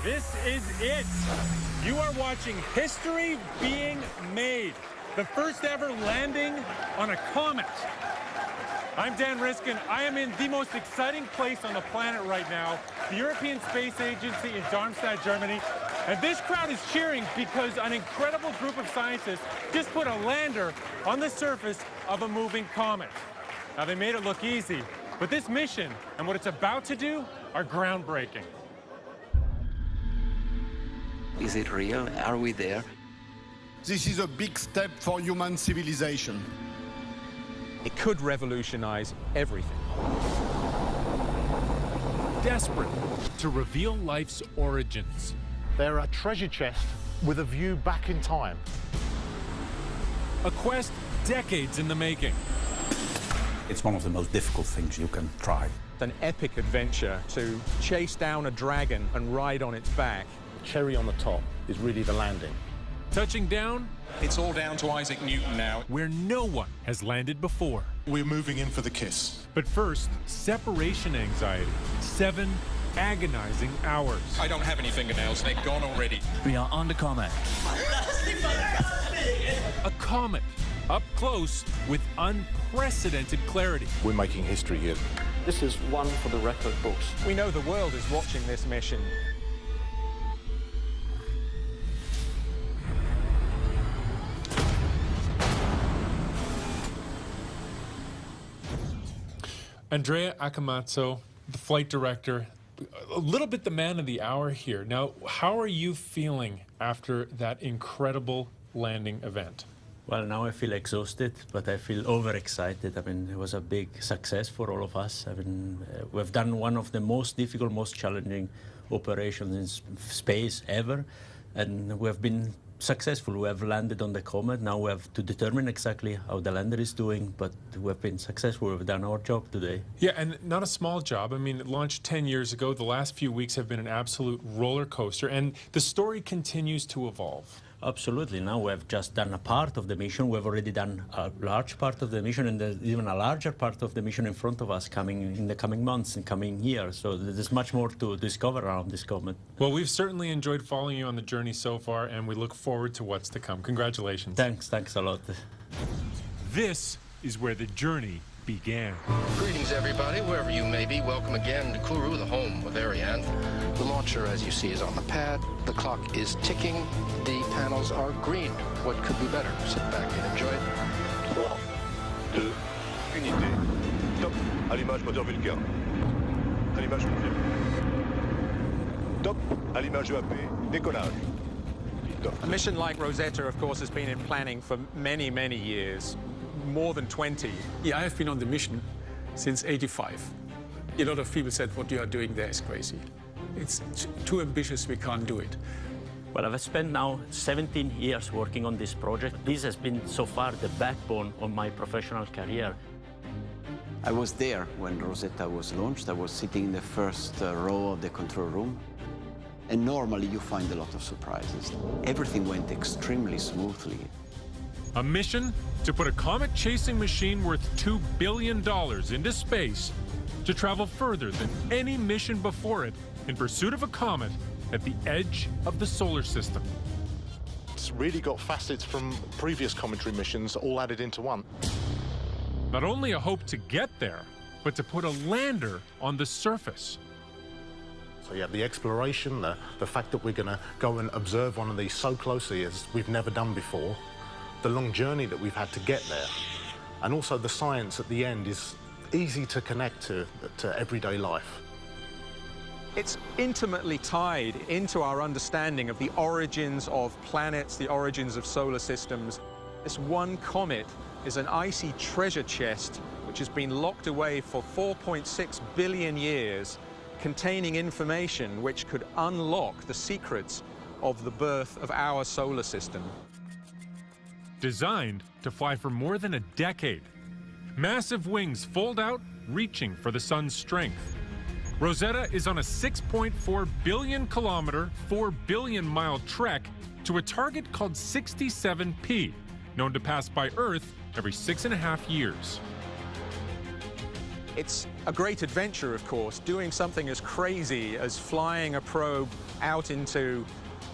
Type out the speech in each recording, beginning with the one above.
This is it. You are watching history being made. The first ever landing on a comet. I'm Dan Riskin. I am in the most exciting place on the planet right now, the European Space Agency in Darmstadt, Germany. And this crowd is cheering because an incredible group of scientists just put a lander on the surface of a moving comet. Now, they made it look easy, but this mission and what it's about to do are groundbreaking. Is it real? Are we there? This is a big step for human civilization. It could revolutionize everything. Desperate to reveal life's origins. They're a treasure chest with a view back in time. A quest decades in the making. It's one of the most difficult things you can try. An epic adventure to chase down a dragon and ride on its back. Cherry on the top is really the landing. Touching down, it's all down to Isaac Newton now. where no one has landed before. We're moving in for the kiss. But first, separation anxiety. 7 agonizing hours. I don't have any fingernails, they're gone already. We are on the Comet. A comet, up close with unprecedented clarity. We're making history here. This is one for the record books. We know the world is watching this mission. Andrea Akamatsu, the flight director, a little bit the man of the hour here. Now, how are you feeling after that incredible landing event? Well, now I feel exhausted, but I feel overexcited. I mean, it was a big success for all of us. I mean, we've done one of the most difficult, most challenging operations in space ever, and we've been successful. We have landed on the Comet. Now we have to determine exactly how the lander is doing, but we've been successful. We've done our job today. Yeah, and not a small job. I mean, it launched 10 years ago. The last few weeks have been an absolute roller coaster, and the story continues to evolve. Absolutely. Now we have just done a part of the mission. We've already done a large part of the mission, and there's even a larger part of the mission in front of us coming in the coming months and coming years. So there's much more to discover around this comet. Well, we've certainly enjoyed following you on the journey so far, and we look forward to what's to come. Congratulations. Thanks a lot. This is where the journey began. Greetings, everybody, wherever you may be. Welcome again to Kourou, the home of Ariane. The launcher, as you see, is on the pad. The clock is ticking. The panels are green. What could be better? Sit back and enjoy it. 3, 2, unité. Top. Allumage moteur Vulcain. Allumage confirmé. Top. Allumage EAP. Décollage. Top. A mission like Rosetta, of course, has been in planning for many, many years, more than 20. Yeah, I have been on the mission since '85. A lot of people said, what you are doing there is crazy. It's too ambitious, we can't do it. Well, I've spent now 17 years working on this project. This has been so far the backbone of my professional career. I was there when Rosetta was launched. I was sitting in the first row of the control room. And normally you find a lot of surprises. Everything went extremely smoothly. A mission to put a comet-chasing machine worth $2 billion into space to travel further than any mission before it in pursuit of a comet at the edge of the solar system. It's really got facets from previous cometary missions all added into one. Not only a hope to get there, but to put a lander on the surface. So yeah, the exploration, the fact that we're going to go and observe one of these so closely as we've never done before, the long journey that we've had to get there, and also the science at the end is easy to connect to everyday life. It's intimately tied into our understanding of the origins of planets, the origins of solar systems. This one comet is an icy treasure chest which has been locked away for 4.6 billion years, containing information which could unlock the secrets of the birth of our solar system. Designed to fly for more than a decade, massive wings fold out, reaching for the sun's strength. Rosetta is on a 6.4 billion kilometer, 4 billion mile trek to a target called 67P, known to pass by Earth every 6.5 years. It's a great adventure, of course, doing something as crazy as flying a probe out into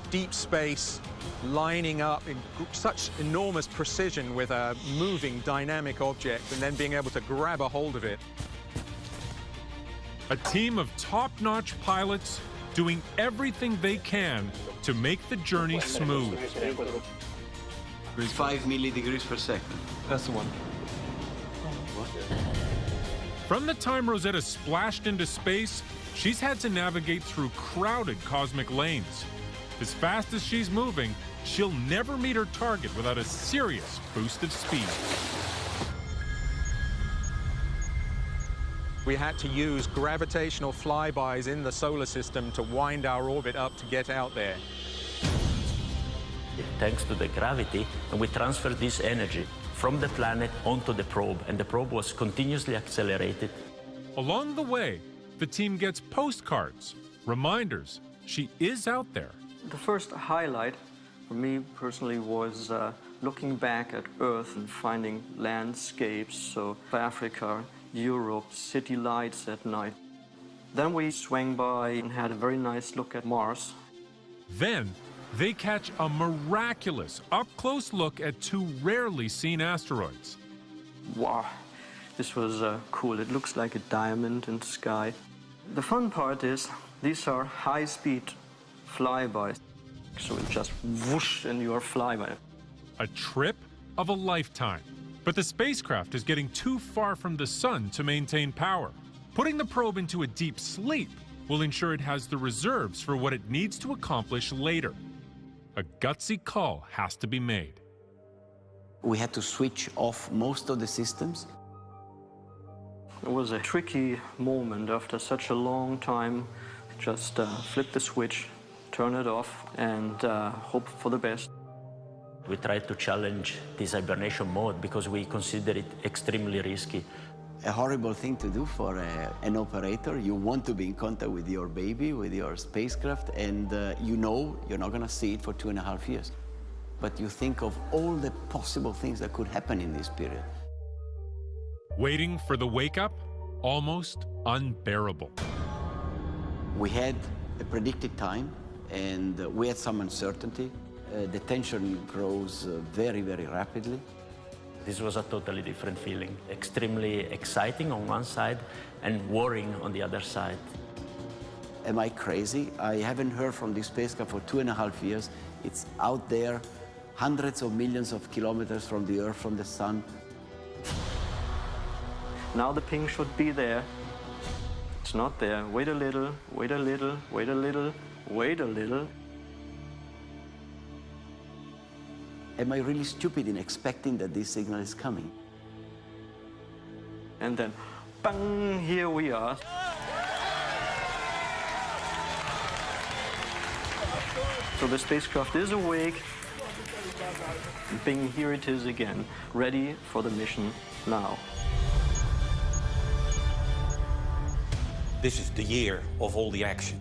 deep space, lining up in such enormous precision with a moving, dynamic object, and then being able to grab a hold of it. A team of top-notch pilots doing everything they can to make the journey smooth. 5 milli-degrees per second. That's the one. From the time Rosetta splashed into space, she's had to navigate through crowded cosmic lanes. As fast as she's moving, she'll never meet her target without a serious boost of speed. We had to use gravitational flybys in the solar system to wind our orbit up to get out there. Thanks to the gravity, and we transferred this energy from the planet onto the probe, and the probe was continuously accelerated. Along the way, the team gets postcards, reminders she is out there. The first highlight for me personally was looking back at Earth and finding landscapes, so Africa, Europe, city lights at night. Then we swung by and had a very nice look at Mars. Then they catch a miraculous up-close look at 2 rarely seen asteroids. Wow, this was cool. It looks like a diamond in the sky. The fun part is these are high-speed flybys. So it just whoosh and you are flyby. A trip of a lifetime. But the spacecraft is getting too far from the sun to maintain power. Putting the probe into a deep sleep will ensure it has the reserves for what it needs to accomplish later. A gutsy call has to be made. We had to switch off most of the systems. It was a tricky moment after such a long time. Just flip the switch, turn it off, and hope for the best. We tried to challenge this hibernation mode because we consider it extremely risky. A horrible thing to do for an operator. You want to be in contact with your baby, with your spacecraft, and you know you're not going to see it for 2.5 years. But you think of all the possible things that could happen in this period. Waiting for the wake-up, almost unbearable. We had a predicted time, and we had some uncertainty. The tension grows very, very rapidly. This was a totally different feeling. Extremely exciting on one side and worrying on the other side. Am I crazy? I haven't heard from this spacecraft for 2.5 years. It's out there, hundreds of millions of kilometers from the Earth, from the sun. Now the ping should be there. It's not there. Wait a little, wait a little, wait a little, wait a little. Am I really stupid in expecting that this signal is coming? And then, bang, here we are. So the spacecraft is awake. Bing, here it is again, ready for the mission now. This is the year of all the action.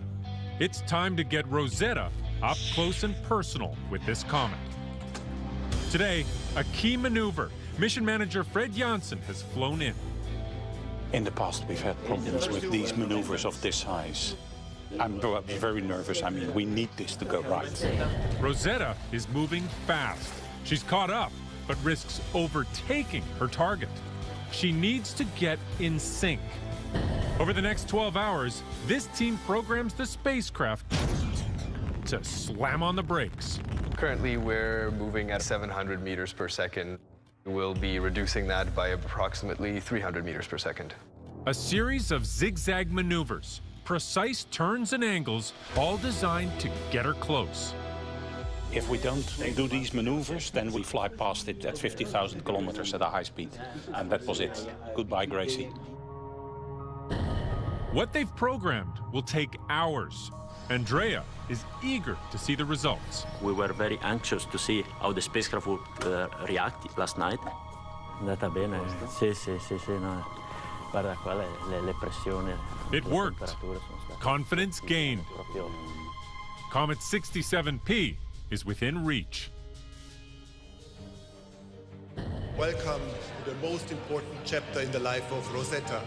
It's time to get Rosetta up close and personal with this comet. Today, a key maneuver. Mission manager Fred Janssen has flown in. In the past, we've had problems with these maneuvers of this size. I'm very nervous. I mean, we need this to go right. Rosetta is moving fast. She's caught up, but risks overtaking her target. She needs to get in sync. Over the next 12 hours, this team programs the spacecraft to slam on the brakes. Currently, we're moving at 700 meters per second. We'll be reducing that by approximately 300 meters per second. A series of zigzag maneuvers, precise turns and angles, all designed to get her close. If we don't do these maneuvers, then we fly past it at 50,000 kilometers at a high speed. And that was it. Goodbye, Gracie. What they've programmed will take hours. Andrea is eager to see the results. We were very anxious to see how the spacecraft would react last night. Andata bene. Sì, no. Guarda qua le pressioni. It worked. Confidence gained. Comet 67P is within reach. Welcome to the most important chapter in the life of Rosetta.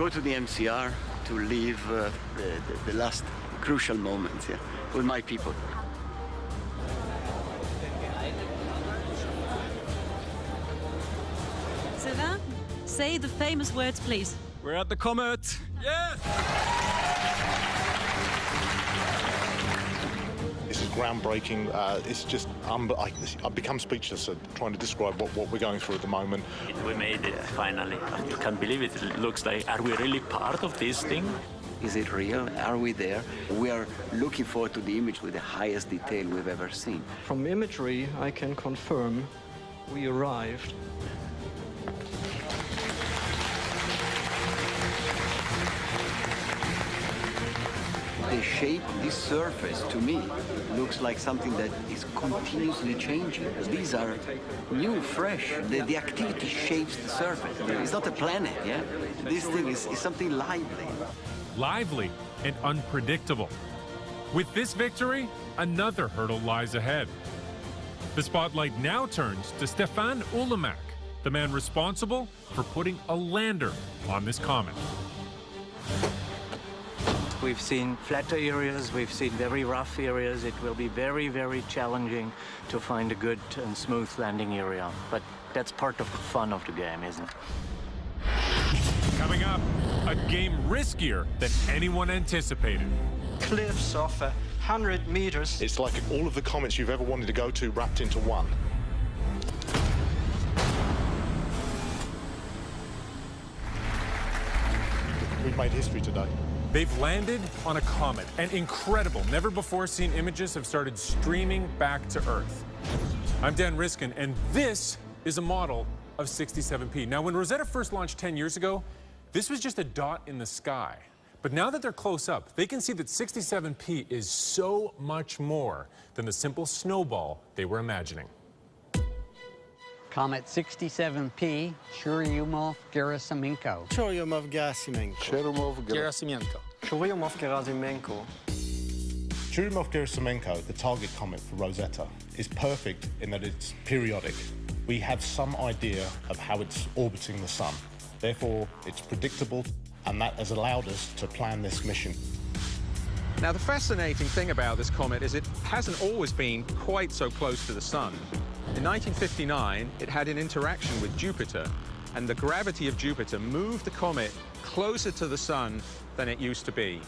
go to the MCR to live the last crucial moments here with my people. Sylvain, say the famous words, please. We're at the Comet. Yes! This is groundbreaking. It's just, I've become speechless at trying to describe what we're going through at the moment. We made it, finally. You can't believe it. It looks like, are we really part of this thing? Is it real? Are we there? We are looking forward to the image with the highest detail we've ever seen. From imagery, I can confirm we arrived. The shape of this surface, to me, looks like something that is continuously changing. These are new, fresh. The activity shapes the surface. It's not a planet, yeah? This thing is something lively. Lively and unpredictable. With this victory, another hurdle lies ahead. The spotlight now turns to Stefan Ulemak, the man responsible for putting a lander on this comet. We've seen flatter areas, we've seen very rough areas. It will be very, very challenging to find a good and smooth landing area. But that's part of the fun of the game, isn't it? Coming up, a game riskier than anyone anticipated. Cliffs of 100 meters. It's like all of the comets you've ever wanted to go to wrapped into one. We've made history today. They've landed on a comet, and incredible, never-before-seen images have started streaming back to Earth. I'm Dan Riskin, and this is a model of 67P. Now, when Rosetta first launched 10 years ago, this was just a dot in the sky. But now that they're close up, they can see that 67P is so much more than the simple snowball they were imagining. Comet 67P, Churyumov-Gerasimenko. Churyumov-Gerasimenko. Churyumov-Gerasimenko. Churyumov-Gerasimenko. Churyumov-Gerasimenko, the target comet for Rosetta, is perfect in that it's periodic. We have some idea of how it's orbiting the sun. Therefore, it's predictable, and that has allowed us to plan this mission. Now, the fascinating thing about this comet is it hasn't always been quite so close to the sun. In 1959, it had an interaction with Jupiter, and the gravity of Jupiter moved the comet closer to the sun than it used to be.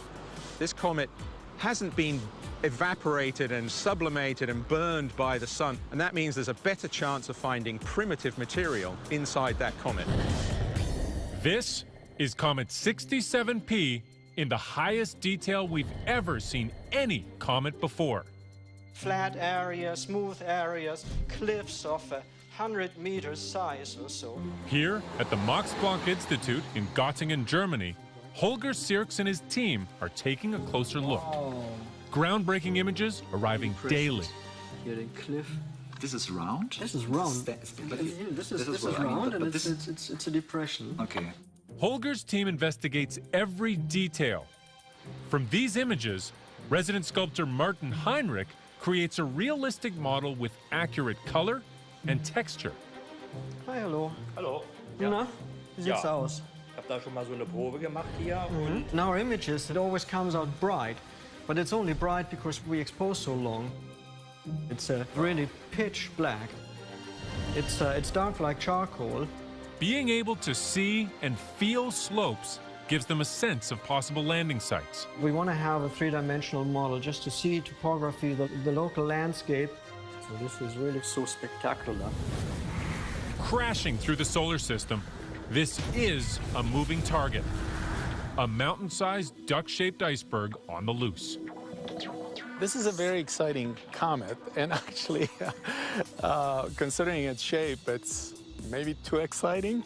This comet hasn't been evaporated and sublimated and burned by the sun, and that means there's a better chance of finding primitive material inside that comet. This is Comet 67P in the highest detail we've ever seen any comet before. Flat areas, smooth areas, cliffs of 100 meters size or so. Here at the Max Planck Institute in Göttingen, Germany, Holger Sirks and his team are taking a closer look. Groundbreaking images arriving daily. Here the cliff. This is round? This is round. This is round, and it's a depression. Okay. Holger's team investigates every detail. From these images, resident sculptor Martin Heinrich creates a realistic model with accurate color and texture. Hi, hallo. Hallo. Na, wie sieht's aus? Ich habe da schon mal so eine Probe gemacht hier. Und in our images, it always comes out bright, but it's only bright because we expose so long. It's really pitch black. It's dark like charcoal. Being able to see and feel slopes gives them a sense of possible landing sites. We want to have a three-dimensional model just to see topography, the local landscape. So this is really so spectacular. Crashing through the solar system, this is a moving target. A mountain-sized duck-shaped iceberg on the loose. This is a very exciting comet, and actually, considering its shape, it's maybe too exciting.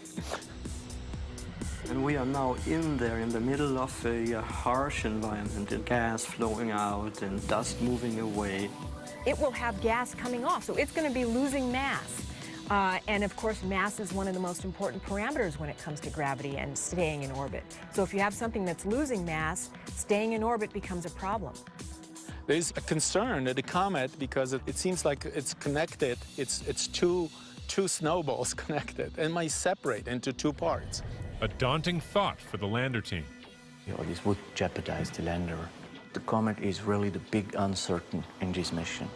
And we are now in there, in the middle of a harsh environment, and gas flowing out and dust moving away. It will have gas coming off, so it's going to be losing mass. And of course, mass is one of the most important parameters when it comes to gravity and staying in orbit. So if you have something that's losing mass, staying in orbit becomes a problem. There's a concern at the comet because it seems like it's connected. It's two snowballs connected and might separate into two parts. a daunting thought for the lander team. This would jeopardize the lander. The comet is really the big uncertain in this mission.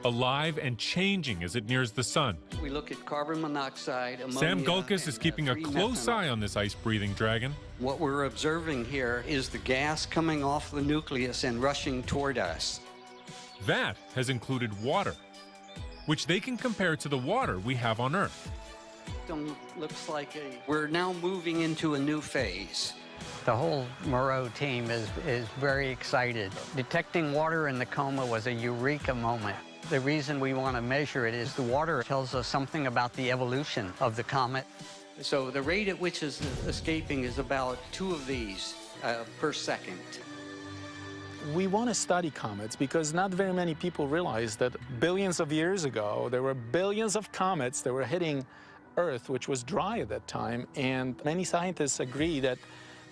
Alive and changing as it nears the sun. We look at carbon monoxide, ammonia, Sam Gulkis is keeping a close eye on this ice-breathing dragon. What we're observing here is the gas coming off the nucleus and rushing toward us. That has included water, which they can compare to the water we have on Earth. Looks like we're now moving into a new phase. The whole Moreau team is very excited. Detecting water in the coma was a eureka moment. The reason we want to measure it is the water tells us something about the evolution of the comet. So the rate at which it's escaping is about 2 of these per second. We want to study comets because not very many people realize that billions of years ago, there were billions of comets that were hitting Earth, which was dry at that time, and many scientists agree that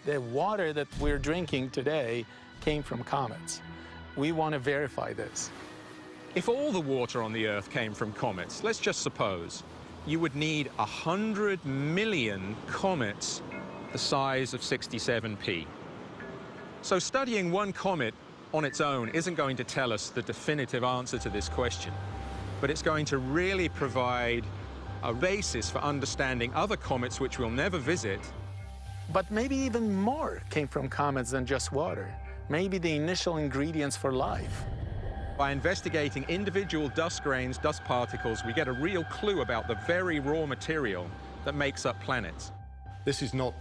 the water that we're drinking today came from comets. We want to verify this. If all the water on the Earth came from comets, let's just suppose, you would need 100 million comets the size of 67P. So studying one comet on its own isn't going to tell us the definitive answer to this question, but it's going to really provide a basis for understanding other comets which we'll never visit. But maybe even more came from comets than just water. Maybe the initial ingredients for life. By investigating individual dust grains, dust particles, we get a real clue about the very raw material that makes up planets. This is not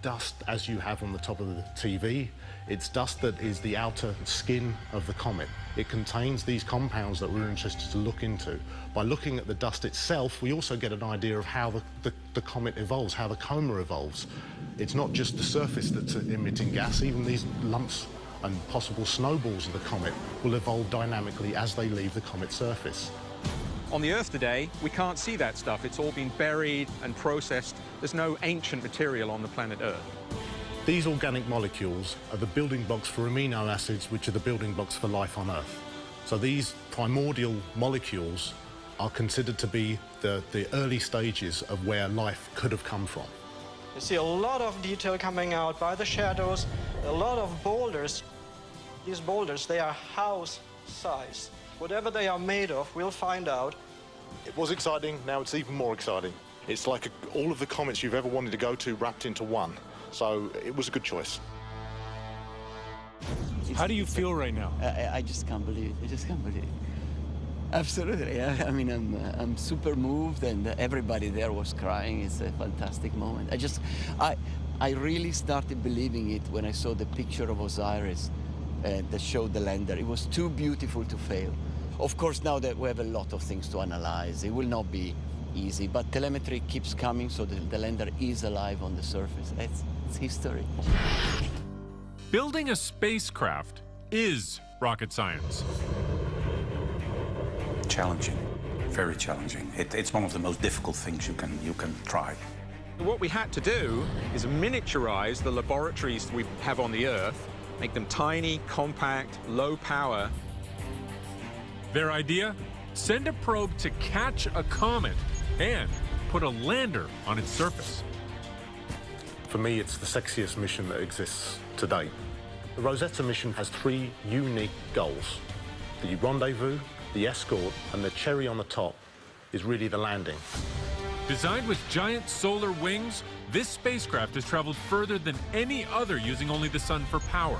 dust as you have on the top of the TV. It's dust that is the outer skin of the comet. It contains these compounds that we're interested to look into. By looking at the dust itself, we also get an idea of how the comet evolves, how the coma evolves. It's not just the surface that's emitting gas. Even these lumps and possible snowballs of the comet will evolve dynamically as they leave the comet's surface. On the Earth today, we can't see that stuff. It's all been buried and processed. There's no ancient material on the planet Earth. These organic molecules are the building blocks for amino acids, which are the building blocks for life on Earth. So these primordial molecules are considered to be the early stages of where life could have come from. You see a lot of detail coming out by the shadows, a lot of boulders. These boulders, they are house size. Whatever they are made of, we'll find out. It was exciting, now it's even more exciting. It's like all of the comets you've ever wanted to go to wrapped into one. So it was a good choice. How do you feel right now? I just can't believe it. I just can't believe it. Absolutely. I mean, I'm super moved, and everybody there was crying. It's a fantastic moment. I really started believing it when I saw the picture of Osiris that showed the lander. It was too beautiful to fail. Of course, now that we have a lot of things to analyze, it will not be easy, but telemetry keeps coming, so the lander is alive on the surface. It's history. Building a spacecraft is rocket science. Challenging, very challenging. It's one of the most difficult things you can try. What we had to do is miniaturize the laboratories we have on the Earth, make them tiny, compact, low power. Their idea? Send a probe to catch a comet and put a lander on its surface. For me, it's the sexiest mission that exists today. The Rosetta mission has 3 unique goals. The rendezvous, the escort, and the cherry on the top is really the landing. Designed with giant solar wings, this spacecraft has traveled further than any other using only the sun for power.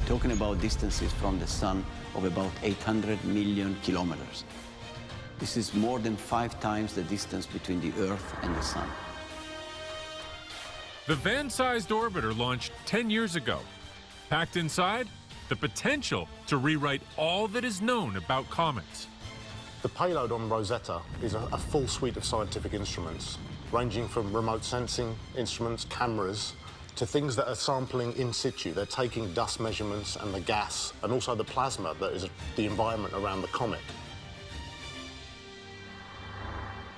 Talking about distances from the sun of about 800 million kilometers. This is more than 5 times the distance between the Earth and the sun. The van-sized orbiter launched 10 years ago. Packed inside, the potential to rewrite all that is known about comets. The payload on Rosetta is a full suite of scientific instruments, ranging from remote sensing instruments, cameras, to things that are sampling in situ. They're taking dust measurements and the gas, and also the plasma that is the environment around the comet.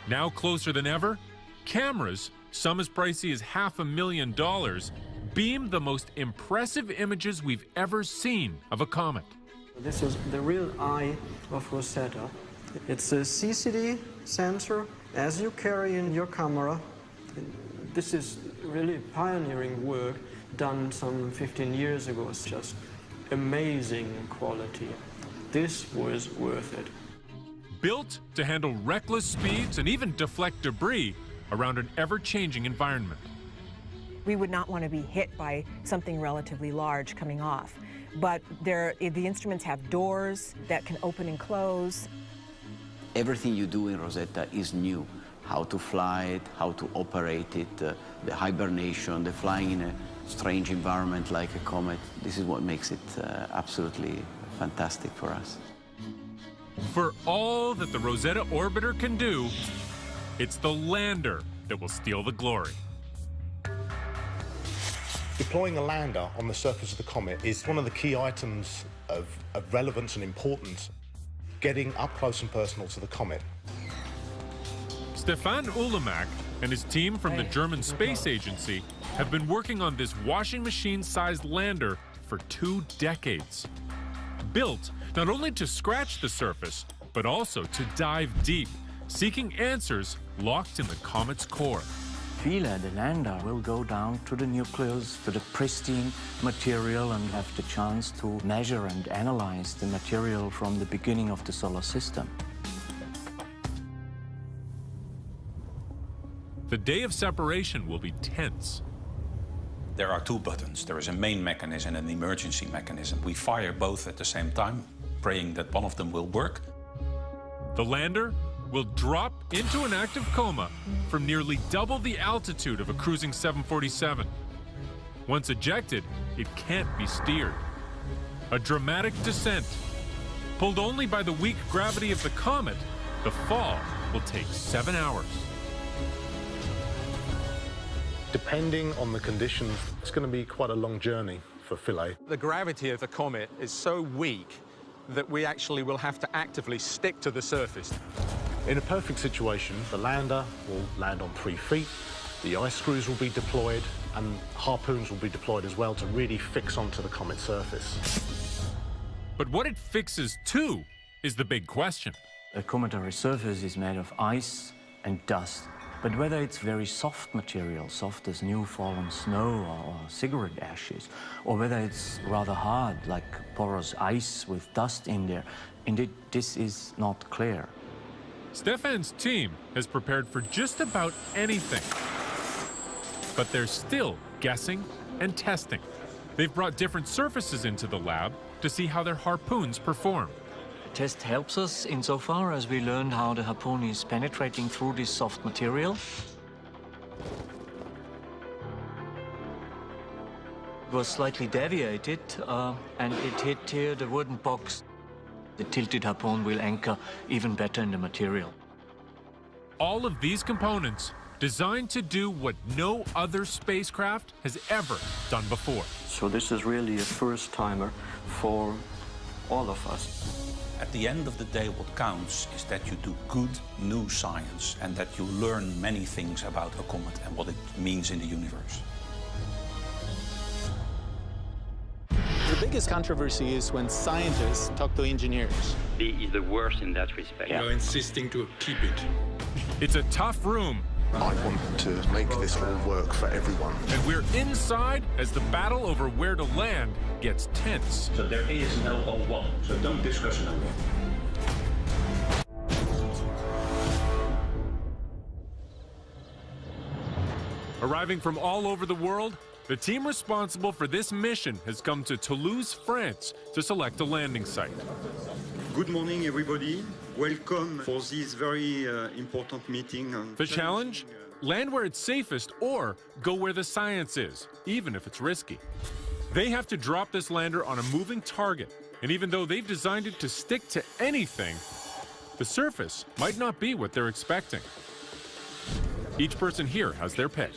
Now closer than ever, cameras, some as pricey as $500,000, beam the most impressive images we've ever seen of a comet. This is the real eye of Rosetta. It's a CCD sensor. As you carry in your camera, This is really pioneering work done some 15 years ago. It's just amazing quality. This was worth it. Built to handle reckless speeds and even deflect debris around an ever-changing environment. We would not want to be hit by something relatively large coming off. But the instruments have doors that can open and close. Everything you do in Rosetta is new. How to fly it, how to operate it, the hibernation, the flying in a strange environment like a comet. This is what makes it absolutely fantastic for us. For all that the Rosetta orbiter can do, it's the lander that will steal the glory. Deploying a lander on the surface of the comet is one of the key items of relevance and importance, getting up close and personal to the comet. Stefan Ulemak and his team from the German Space Agency have been working on this washing machine-sized lander for 2 decades. Built not only to scratch the surface, but also to dive deep, seeking answers locked in the comet's core. Philae, the lander, will go down to the nucleus, to the pristine material, and have the chance to measure and analyze the material from the beginning of the solar system. The day of separation will be tense. There are 2 buttons. There is a main mechanism and an emergency mechanism. We fire both at the same time, praying that one of them will work. The lander will drop into an active coma from nearly double the altitude of a cruising 747. Once ejected, it can't be steered. A dramatic descent. Pulled only by the weak gravity of the comet, the fall will take 7 hours. Depending on the conditions, it's going to be quite a long journey for Philae. The gravity of the comet is so weak that we actually will have to actively stick to the surface. In a perfect situation, the lander will land on 3 feet, the ice screws will be deployed, and harpoons will be deployed as well to really fix onto the comet's surface. But what it fixes to is the big question. A cometary surface is made of ice and dust. But whether it's very soft material, soft as new fallen snow or cigarette ashes, or whether it's rather hard, like porous ice with dust in there, indeed, this is not clear. Stefan's team has prepared for just about anything. But they're still guessing and testing. They've brought different surfaces into the lab to see how their harpoons perform. The test helps us insofar as we learned how the harpoon is penetrating through this soft material. It was slightly deviated and it hit here the wooden box. The tilted harpoon will anchor even better in the material. All of these components designed to do what no other spacecraft has ever done before. So this is really a first-timer for all of us. At the end of the day, what counts is that you do good new science and that you learn many things about a comet and what it means in the universe. The biggest controversy is when scientists talk to engineers. He is the worst in that respect. You're insisting to keep it. It's a tough room. I want to make this all work for everyone. And we're inside as the battle over where to land gets tense. So there is no O1, so don't discuss no one. Arriving from all over the world, the team responsible for this mission has come to Toulouse, France, to select a landing site. Good morning, everybody. Welcome for this very important meeting. The challenge? Land where it's safest or go where the science is, even if it's risky. They have to drop this lander on a moving target, and even though they've designed it to stick to anything, the surface might not be what they're expecting. Each person here has their pick.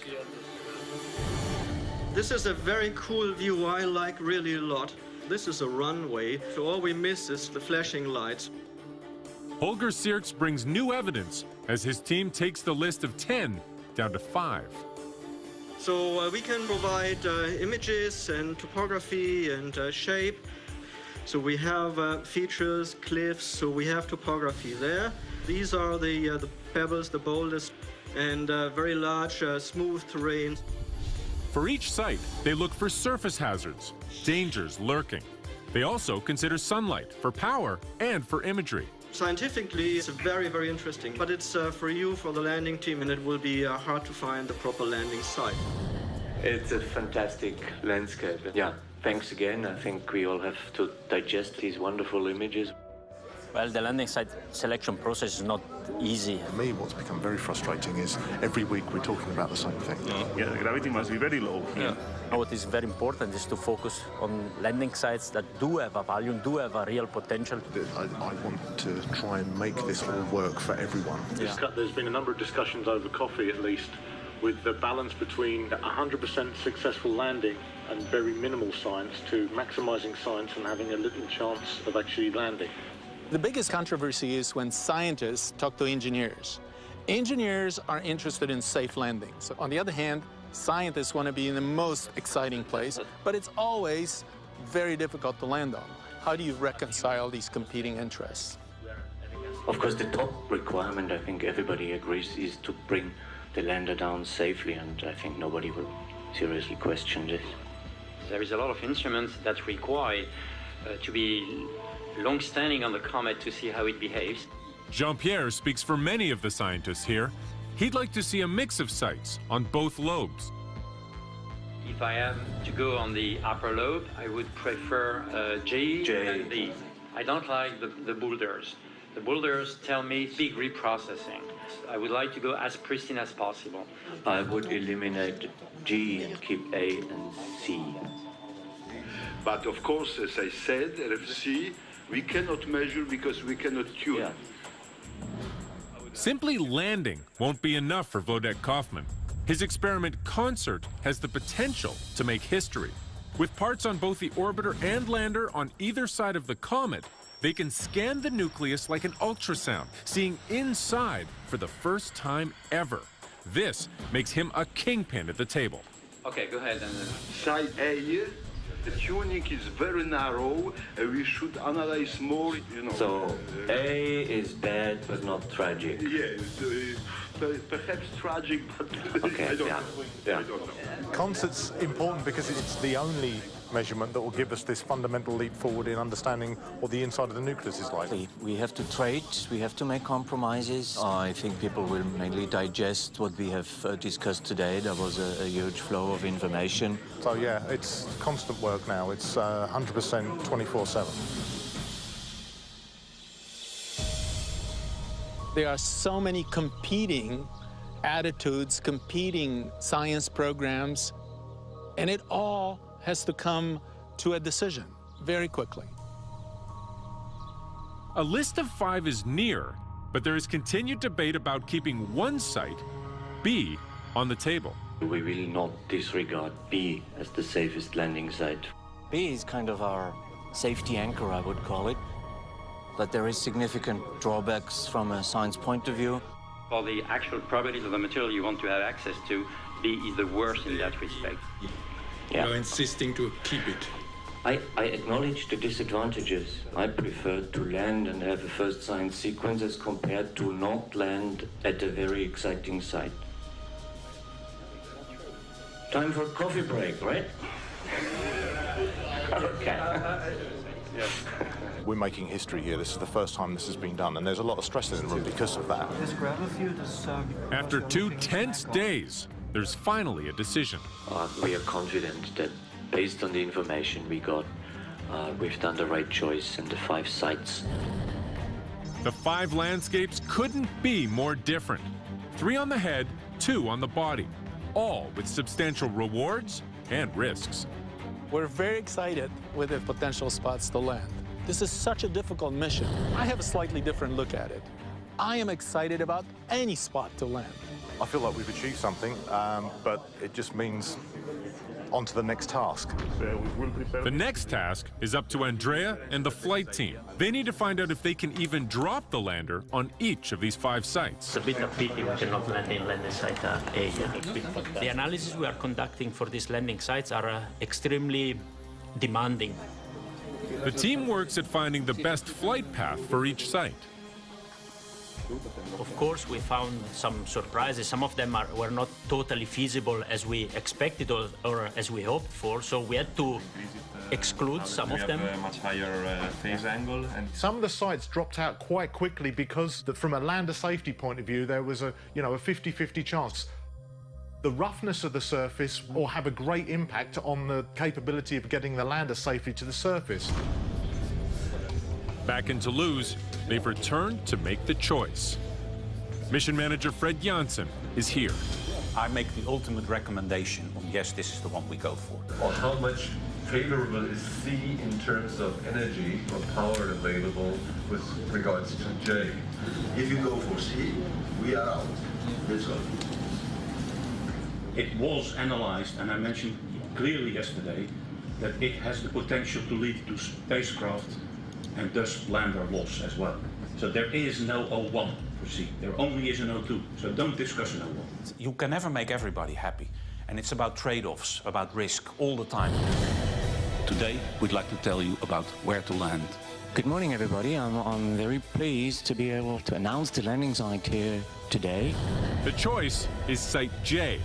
This is a very cool view I like really a lot. This is a runway, so all we miss is the flashing lights. Holger Sierks brings new evidence as his team takes the list of 10 down to 5. So we can provide images and topography and shape. So we have features, cliffs, so we have topography there. These are the pebbles, the boulders. and very large, smooth terrain. For each site, they look for surface hazards, dangers lurking. They also consider sunlight for power and for imagery. Scientifically, it's very, very interesting, but it's for you, for the landing team, and it will be hard to find the proper landing site. It's a fantastic landscape. Yeah, thanks again. I think we all have to digest these wonderful images. Well, the landing site selection process is not easy. For me, what's become very frustrating is every week we're talking about the same thing. Yeah, the gravity must be very low. Yeah. What is very important is to focus on landing sites that do have a value, do have a real potential. I want to try and make this all work for everyone. Yeah. There's been a number of discussions over coffee, at least, with the balance between 100% successful landing and very minimal science to maximizing science and having a little chance of actually landing. The biggest controversy is when scientists talk to engineers. Engineers are interested in safe landings. On the other hand, scientists want to be in the most exciting place, but it's always very difficult to land on. How do you reconcile these competing interests? Of course, the top requirement, I think everybody agrees, is to bring the lander down safely, and I think nobody will seriously question this. There is a lot of instruments that require to be long-standing on the Comet to see how it behaves. Jean-Pierre speaks for many of the scientists here. He'd like to see a mix of sights on both lobes. If I am to go on the upper lobe, I would prefer J and D. I don't like the boulders. The boulders tell me big reprocessing. I would like to go as pristine as possible. I would eliminate G and keep A and C. But of course, as I said, RFC, we cannot measure because we cannot tune. Yeah. Simply landing won't be enough for Wlodek Kaufman. His experiment Concert has the potential to make history. With parts on both the orbiter and lander on either side of the comet, they can scan the nucleus like an ultrasound, seeing inside for the first time ever. This makes him a kingpin at the table. Okay, go ahead. Side A, the tuning is very narrow. We should analyze more, you know. So A is bad but not tragic. Yes, perhaps tragic, but okay, I don't know. Yeah. I don't know. Concert's important because it's the only measurement that will give us this fundamental leap forward in understanding what the inside of the nucleus is like. We have to trade, we have to make compromises. I think people will mainly digest what we have discussed today. There was a huge flow of information. So yeah, it's constant work now. It's 100% 24/7. There are so many competing attitudes, competing science programs, and it all has to come to a decision very quickly. A list of 5 is near, but there is continued debate about keeping one site, B, on the table. We will not disregard B as the safest landing site. B is kind of our safety anchor, I would call it. But there is significant drawbacks from a science point of view. For the actual properties of the material you want to have access to, B is the worst in that respect. Yeah. You're insisting to keep it. I acknowledge the disadvantages. I prefer to land and have a first science sequence as compared to not land at a very exciting site. Time for a coffee break, right? Okay. We're making history here. This is the first time this has been done, and there's a lot of stress in the room because of that. This gravel field is... After 2 tense days, there's finally a decision. We are confident that based on the information we got, we've done the right choice in the 5 sites. The 5 landscapes couldn't be more different. 3 on the head, 2 on the body, all with substantial rewards and risks. We're very excited with the potential spots to land. This is such a difficult mission. I have a slightly different look at it. I am excited about any spot to land. I feel like we've achieved something, but it just means on to the next task. The next task is up to Andrea and the flight team. They need to find out if they can even drop the lander on each of these 5 sites. It's a bit of pity we cannot land in landing site A. The analysis we are conducting for these landing sites are extremely demanding. The team works at finding the best flight path for each site. Of course, we found some surprises. Some of them were not totally feasible as we expected or as we hoped for, so we had to exclude some of them. We have a much higher phase angle. And some of the sites dropped out quite quickly because from a lander safety point of view, there was a 50-50 chance. The roughness of the surface will have a great impact on the capability of getting the lander safely to the surface. Back in Toulouse, they've returned to make the choice. Mission manager Fred Janssen is here. I make the ultimate recommendation on yes, this is the one we go for. Or how much favorable is C in terms of energy or power available with regards to J? If you go for C, we are out. That's all. It was analyzed, and I mentioned clearly yesterday, that it has the potential to lead to spacecraft and thus lander loss as well. So there is no O1 for C. There only is an O2. So don't discuss an O1. You can never make everybody happy. And it's about trade-offs, about risk all the time. Today, we'd like to tell you about where to land. Good morning, everybody. I'm very pleased to be able to announce the landing site here today. The choice is Site J.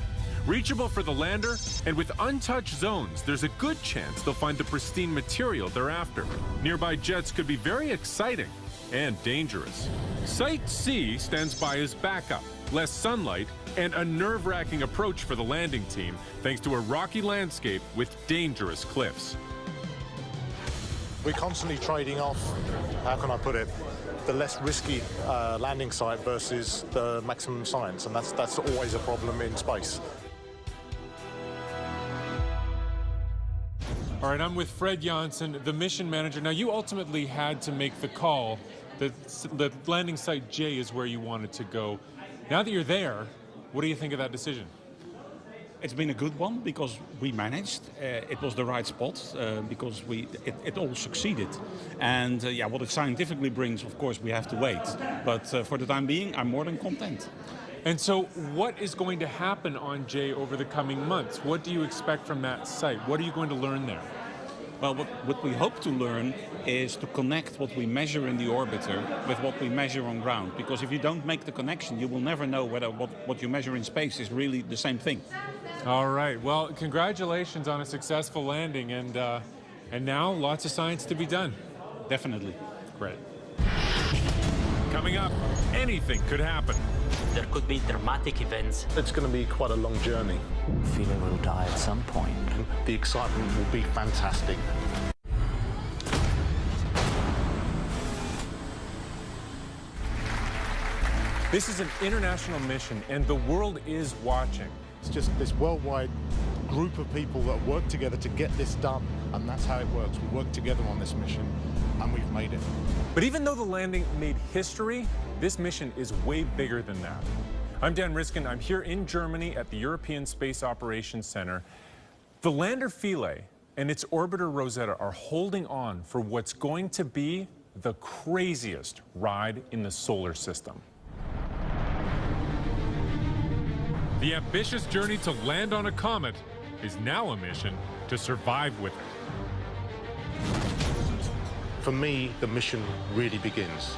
Reachable for the lander, and with untouched zones, there's a good chance they'll find the pristine material they're after. Nearby jets could be very exciting and dangerous. Site C stands by as backup, less sunlight, and a nerve-wracking approach for the landing team, thanks to a rocky landscape with dangerous cliffs. We're constantly trading off, how can I put it, the less risky landing site versus the maximum science, and that's always a problem in space. All right, I'm with Fred Janssen, the mission manager. Now, you ultimately had to make the call that the landing site J is where you wanted to go. Now that you're there, what do you think of that decision? It's been a good one because we managed. It was the right spot because it all succeeded. And what it scientifically brings, of course, we have to wait. But for the time being, I'm more than content. And so what is going to happen on J over the coming months? What do you expect from that site? What are you going to learn there? Well, what we hope to learn is to connect what we measure in the orbiter with what we measure on ground. Because if you don't make the connection, you will never know whether what you measure in space is really the same thing. All right. Well, congratulations on a successful landing. And now lots of science to be done. Definitely. Great. Coming up, anything could happen. There could be dramatic events. It's going to be quite a long journey. Philae will die at some point. The excitement will be fantastic. This is an international mission, and the world is watching. It's just this worldwide group of people that work together to get this done, and that's how it works. We work together on this mission, and we've made it. But even though the landing made history, this mission is way bigger than that. I'm Dan Riskin. I'm here in Germany at the European Space Operations Center. The lander Philae and its orbiter Rosetta are holding on for what's going to be the craziest ride in the solar system. The ambitious journey to land on a comet is now a mission to survive with it. For me, the mission really begins.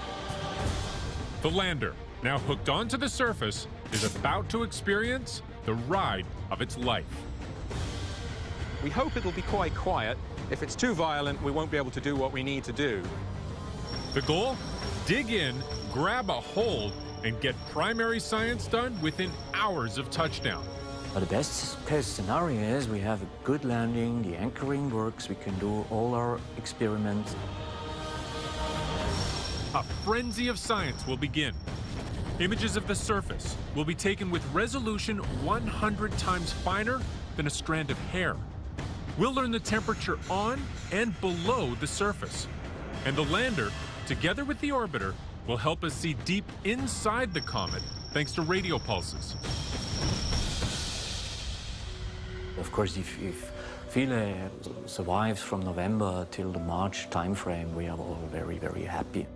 The lander, now hooked onto the surface, is about to experience the ride of its life. We hope it'll be quite quiet. If it's too violent, we won't be able to do what we need to do. The goal? Dig in, grab a hold, and get primary science done within hours of touchdown. But the best case scenario is we have a good landing, the anchoring works, we can do all our experiments. A frenzy of science will begin. Images of the surface will be taken with resolution 100 times finer than a strand of hair. We'll learn the temperature on and below the surface. And the lander, together with the orbiter, will help us see deep inside the comet thanks to radio pulses. Of course, if Philae survives from November till the March timeframe, we are all very, very happy.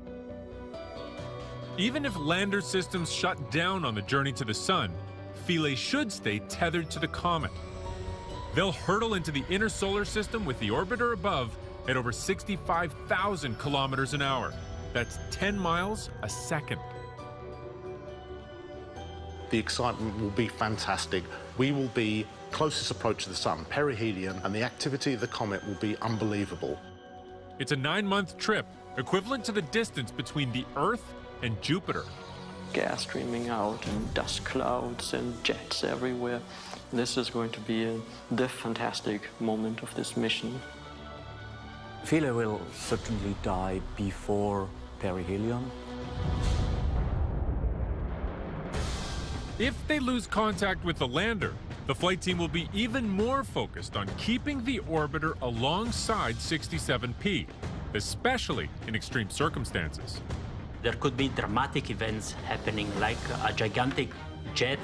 Even if lander systems shut down on the journey to the sun, Philae should stay tethered to the comet. They'll hurtle into the inner solar system with the orbiter above at over 65,000 kilometers an hour. That's 10 miles a second. The excitement will be fantastic. We will be closest approach to the sun, perihelion, and the activity of the comet will be unbelievable. It's a 9-month trip, equivalent to the distance between the Earth and Jupiter. Gas streaming out and dust clouds and jets everywhere. This is going to be the fantastic moment of this mission. Philae will certainly die before perihelion. If they lose contact with the lander, the flight team will be even more focused on keeping the orbiter alongside 67P, especially in extreme circumstances. There could be dramatic events happening, like a gigantic jet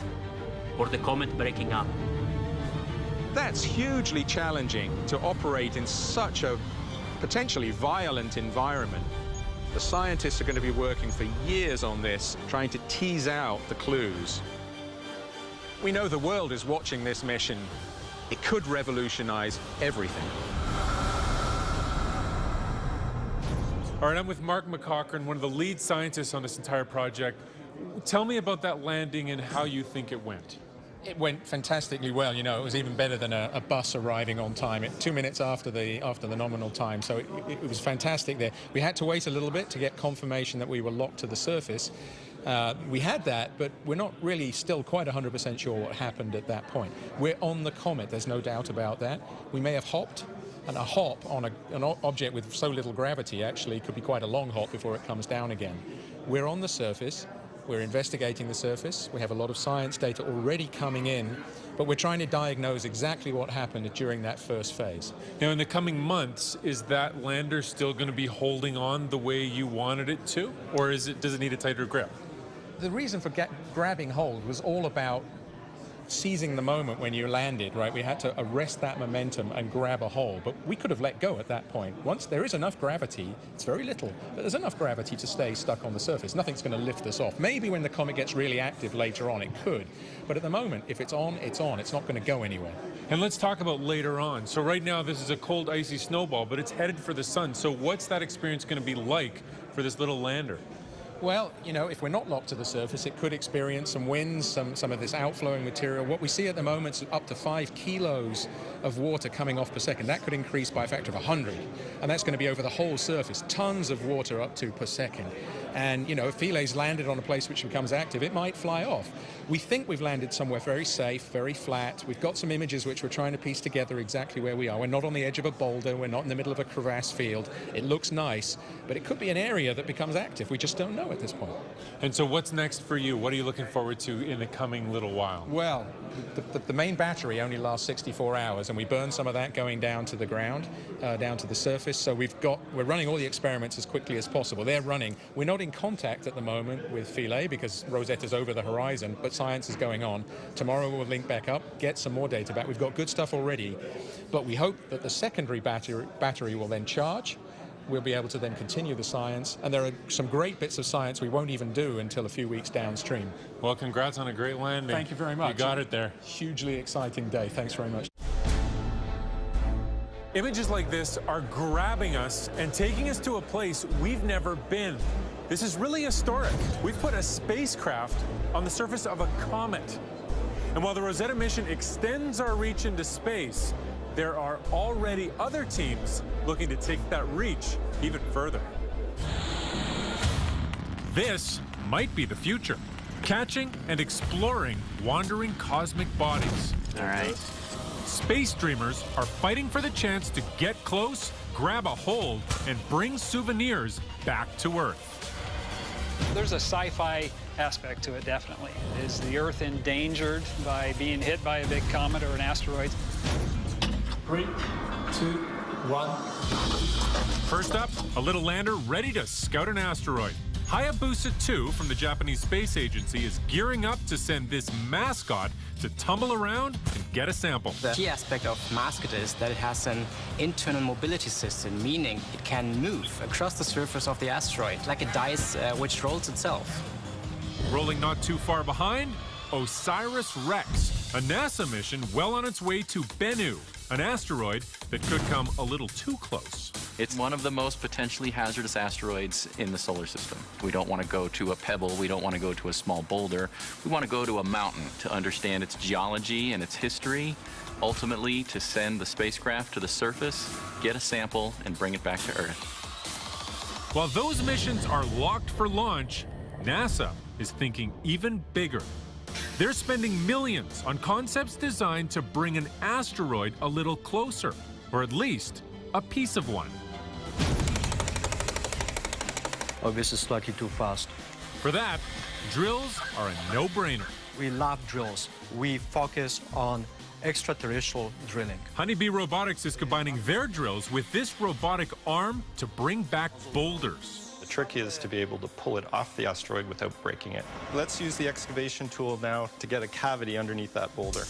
or the comet breaking up. That's hugely challenging to operate in such a potentially violent environment. The scientists are going to be working for years on this, trying to tease out the clues. We know the world is watching this mission. It could revolutionize everything. All right, I'm with Mark McCaughrean, one of the lead scientists on this entire project. Tell me about that landing and how you think it went. It went fantastically well. You know, it was even better than a bus arriving on time, 2 minutes after the nominal time. So it was fantastic there. We had to wait a little bit to get confirmation that we were locked to the surface. We had that, but we're not really still quite 100% sure what happened at that point. We're on the comet, there's no doubt about that. We may have hopped, and a hop on an object with so little gravity actually could be quite a long hop before it comes down again. We're on the surface. We're investigating the surface. We have a lot of science data already coming in, but we're trying to diagnose exactly what happened during that first phase. Now, in the coming months, is that lander still going to be holding on the way you wanted it to, or does it need a tighter grip? The reason for grabbing hold was all about seizing the moment when you landed, right? We had to arrest that momentum and grab a hold, but we could have let go at that point. Once there is enough gravity, it's very little, but there's enough gravity to stay stuck on the surface. Nothing's going to lift us off. Maybe when the comet gets really active later on, it could, but at the moment, if it's on, it's on. It's not going to go anywhere. And let's talk about later on. So right now, this is a cold, icy snowball, but it's headed for the sun. So what's that experience going to be like for this little lander? Well, you know, if we're not locked to the surface, it could experience some winds, some of this outflowing material. What we see at the moment is up to 5 kilos of water coming off per second. That could increase by a factor of 100, and that's going to be over the whole surface. Tons of water up to per second. And, you know, if Philae's landed on a place which becomes active, it might fly off. We think we've landed somewhere very safe, very flat. We've got some images which we're trying to piece together exactly where we are. We're not on the edge of a boulder. We're not in the middle of a crevasse field. It looks nice, but it could be an area that becomes active. We just don't know at this point. And so what's next for you? What are you looking forward to in the coming little while? Well, the main battery only lasts 64 hours, and we burn some of that going down to the ground, down to the surface. So we're running all the experiments as quickly as possible. They're running. We're not in contact at the moment with Philae because Rosetta's over the horizon, but science is going on. Tomorrow we'll link back up, get some more data back. We've got good stuff already, but we hope that the secondary battery will then charge. We'll be able to then continue the science, and there are some great bits of science we won't even do until a few weeks downstream. Well, congrats on a great landing. Thank you very much. You got it there. Hugely exciting day. Thanks very much. Images like this are grabbing us and taking us to a place we've never been. This is really historic. We've put a spacecraft on the surface of a comet. And while the Rosetta mission extends our reach into space, there are already other teams looking to take that reach even further. This might be the future, catching and exploring wandering cosmic bodies. All right. Space dreamers are fighting for the chance to get close, grab a hold, and bring souvenirs back to Earth. There's a sci-fi aspect to it, definitely. Is the Earth endangered by being hit by a big comet or an asteroid? 3, 2, 1. First up, a little lander ready to scout an asteroid. Hayabusa 2 from the Japanese Space Agency is gearing up to send this mascot to tumble around and get a sample. The key aspect of mascot is that it has an internal mobility system, meaning it can move across the surface of the asteroid, like a dice which rolls itself. Rolling not too far behind, OSIRIS-REx, a NASA mission well on its way to Bennu, an asteroid that could come a little too close. It's one of the most potentially hazardous asteroids in the solar system. We don't want to go to a pebble. We don't want to go to a small boulder. We want to go to a mountain to understand its geology and its history, ultimately to send the spacecraft to the surface, get a sample, and bring it back to Earth. While those missions are locked for launch, NASA is thinking even bigger. They're spending millions on concepts designed to bring an asteroid a little closer, or at least a piece of one. Oh, this is slightly too fast. For that, drills are a no-brainer. We love drills. We focus on extraterrestrial drilling. Honeybee Robotics is combining their drills with this robotic arm to bring back boulders. The trick is to be able to pull it off the asteroid without breaking it. Let's use the excavation tool now to get a cavity underneath that boulder.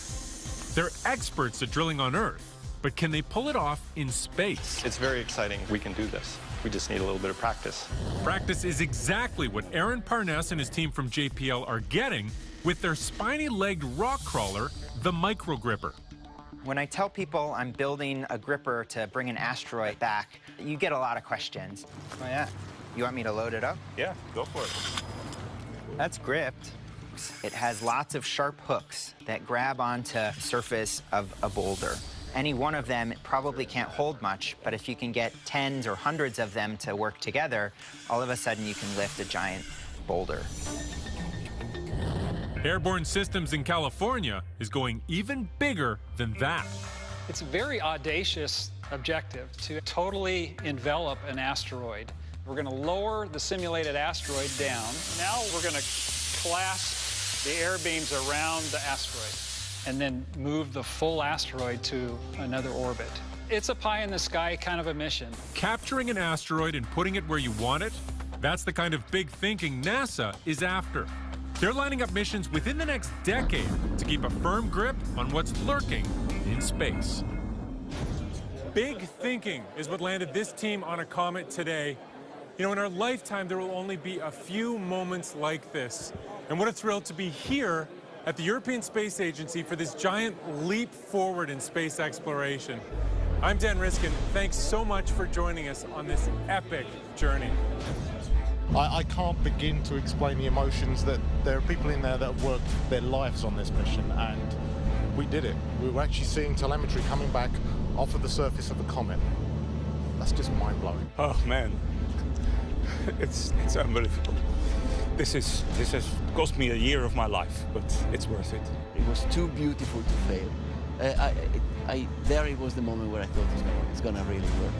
They're experts at drilling on Earth, but can they pull it off in space? It's very exciting. We can do this. We just need a little bit of practice. Practice is exactly what Aaron Parness and his team from JPL are getting with their spiny-legged rock crawler, the Microgripper. When I tell people I'm building a gripper to bring an asteroid back, you get a lot of questions. Oh, yeah. You want me to load it up? Yeah, go for it. That's gripped. It has lots of sharp hooks that grab onto the surface of a boulder. Any one of them probably can't hold much, but if you can get tens or hundreds of them to work together, all of a sudden you can lift a giant boulder. Airborne Systems in California is going even bigger than that. It's a very audacious objective to totally envelop an asteroid. We're going to lower the simulated asteroid down. Now we're going to clasp the air beams around the asteroid and then move the full asteroid to another orbit. It's a pie-in-the-sky kind of a mission. Capturing an asteroid and putting it where you want it, that's the kind of big thinking NASA is after. They're lining up missions within the next decade to keep a firm grip on what's lurking in space. Big thinking is what landed this team on a comet today. You know, in our lifetime, there will only be a few moments like this. And what a thrill to be here at the European Space Agency for this giant leap forward in space exploration. I'm Dan Riskin. Thanks so much for joining us on this epic journey. I can't begin to explain the emotions that there are people in there that have worked their lives on this mission, and we did it. We were actually seeing telemetry coming back off of the surface of the comet. That's just mind-blowing. Oh, man. It's unbelievable. This has cost me a year of my life, but it's worth it. It was too beautiful to fail. There it was the moment where I thought it's gonna really work.